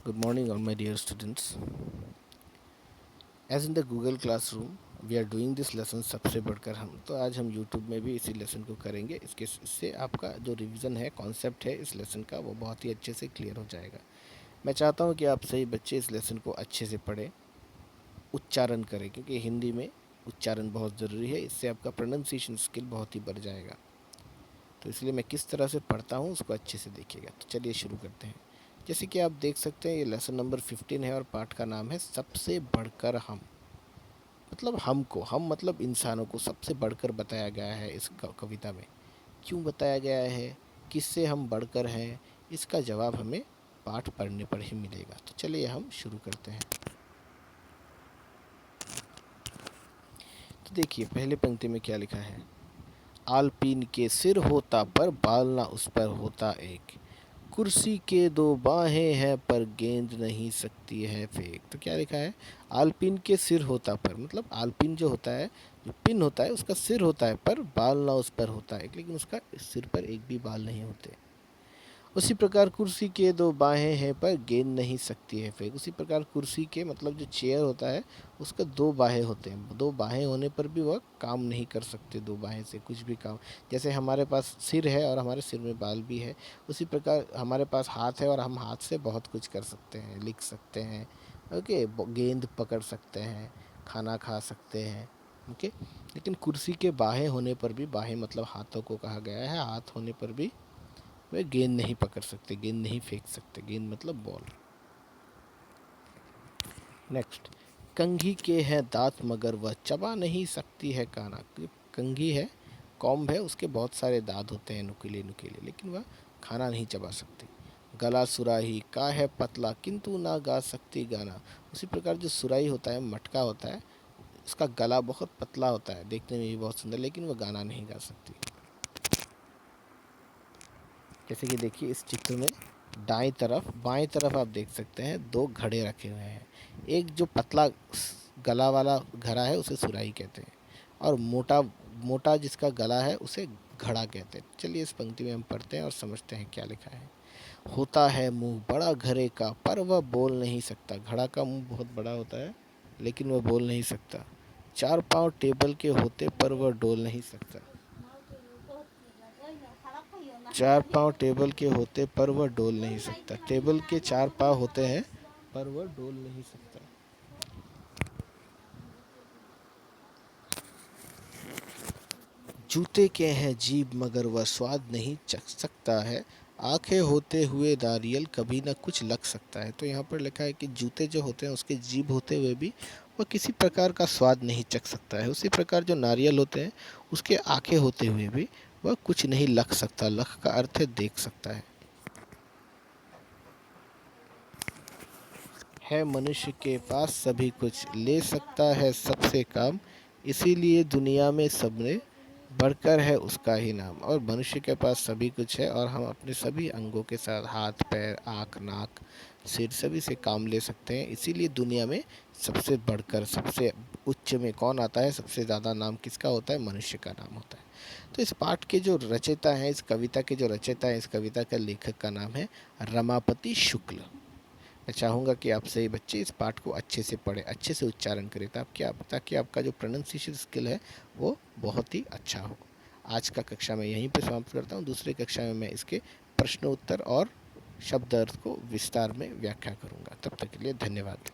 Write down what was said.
Good morning, all my dear students. As in the Google Classroom, we are doing this lesson सबसे बढ़कर हम, तो आज हम YouTube में भी इसी लेसन को करेंगे। इससे आपका जो रिवीजन है, कॉन्सेप्ट है इस लेसन का, वो बहुत ही अच्छे से क्लियर हो जाएगा। मैं चाहता हूँ कि आप सही बच्चे इस लेसन को अच्छे से पढ़ें, उच्चारण करें, क्योंकि हिंदी में उच्चारण बहुत ज़रूरी है। इससे आपका प्रोनाउंसिएशन स्किल बहुत ही बढ़ जाएगा। तो इसलिए मैं किस तरह से पढ़ता हूँ उसको अच्छे से देखिएगा। तो चलिए शुरू करते हैं। जैसे कि आप देख सकते हैं, ये लेसन नंबर 15 है और पाठ का नाम है सबसे बढ़कर हम। मतलब हमको, हम मतलब इंसानों को सबसे बढ़कर बताया गया है इस कविता में। क्यों बताया गया है, किससे हम बढ़कर हैं, इसका जवाब हमें पाठ पढ़ने पर ही मिलेगा। तो चलिए हम शुरू करते हैं। तो देखिए पहले पंक्ति में क्या लिखा है। आलपीन के सिर होता पर बाल ना उस पर होता एक, कुर्सी के दो बाहें हैं पर गेंद नहीं सकती है फेंक। तो क्या लिखा है, आलपिन के सिर होता पर, मतलब आलपिन जो होता है, जो पिन होता है उसका सिर होता है पर बाल ना उस पर होता है, लेकिन उसका सिर पर एक भी बाल नहीं होते। उसी प्रकार कुर्सी के दो बाहें हैं पर गेंद नहीं सकती है फेंक। उसी प्रकार कुर्सी के मतलब जो चेयर होता है उसका दो बाहें होते हैं, दो बाहें होने पर भी वह काम नहीं कर सकते, दो बाहें से कुछ भी काम। जैसे हमारे पास सिर है और हमारे सिर में बाल भी है, उसी प्रकार हमारे पास हाथ है और हम हाथ से बहुत कुछ कर सकते हैं, लिख सकते हैं, ओके, गेंद पकड़ सकते हैं, खाना खा सकते हैं, ओके। लेकिन कुर्सी के बाहें होने पर भी, बाहें मतलब हाथों को कहा गया है, हाथ होने पर भी वे गेंद नहीं पकड़ सकते, गेंद नहीं फेंक सकते। गेंद मतलब बॉल। नेक्स्ट, कंघी के हैं दांत मगर वह चबा नहीं सकती है काना। कंघी है, कॉम्ब है, उसके बहुत सारे दांत होते हैं नुकीले नुकीले, लेकिन वह खाना नहीं चबा सकती। गला सुराही का है पतला किंतु ना गा सकती गाना। उसी प्रकार जो सुराही होता है, मटका होता है, उसका गला बहुत पतला होता है, देखने में भी बहुत सुंदर, लेकिन वह गाना नहीं गा सकती। जैसे कि देखिए इस चित्र में दाएं तरफ बाएं तरफ आप देख सकते हैं दो घड़े रखे हुए हैं। एक जो पतला गला वाला घड़ा है उसे सुराही कहते हैं, और मोटा मोटा जिसका गला है उसे घड़ा कहते हैं। चलिए इस पंक्ति में हम पढ़ते हैं और समझते हैं क्या लिखा है। होता है मुंह बड़ा घड़े का पर वह बोल नहीं सकता। घड़ा का मुंह बहुत बड़ा होता है लेकिन वह बोल नहीं सकता। चार पांव टेबल के होते पर वह डोल नहीं सकता। चार पांव टेबल के होते पर वह डोल नहीं सकता। टेबल के चार पांव होते हैं पर वह डोल नहीं सकता। जूते के हैं जीभ मगर वह स्वाद नहीं चख सकता है। आंखें होते हुए नारियल कभी ना कुछ लग सकता है। तो यहाँ पर लिखा है कि जूते जो होते हैं उसके जीभ होते हुए भी वह किसी प्रकार का स्वाद नहीं चख सकता है। उसी प्रकार जो नारियल होते हैं उसके आंखें होते हुए भी वह कुछ नहीं लग सकता। लख का अर्थ है देख सकता है मनुष्य के पास सभी कुछ, ले सकता है सबसे काम, इसीलिए दुनिया में सबने बढ़कर है उसका ही नाम। और मनुष्य के पास सभी कुछ है और हम अपने सभी अंगों के साथ, हाथ पैर आँख नाक सिर, सभी से काम ले सकते हैं। इसीलिए दुनिया में सबसे बढ़कर, सबसे उच्च में कौन आता है, सबसे ज़्यादा नाम किसका होता है, मनुष्य का नाम होता है। तो इस पाठ के जो रचयिता हैं, इस कविता के जो रचयिता हैं, इस कविता का लेखक का नाम है रमापति शुक्ल। मैं चाहूँगा कि आप सभी बच्चे इस पाठ को अच्छे से पढ़ें, अच्छे से उच्चारण करें, ताकि आपका जो प्रोनाउंसिएशन स्किल है वो बहुत ही अच्छा हो। आज का कक्षा मैं यहीं पर समाप्त करता हूँ। दूसरी कक्षा में मैं इसके प्रश्नोत्तर और शब्द अर्थ को विस्तार में व्याख्या करूँगा। तब तक के लिए धन्यवाद।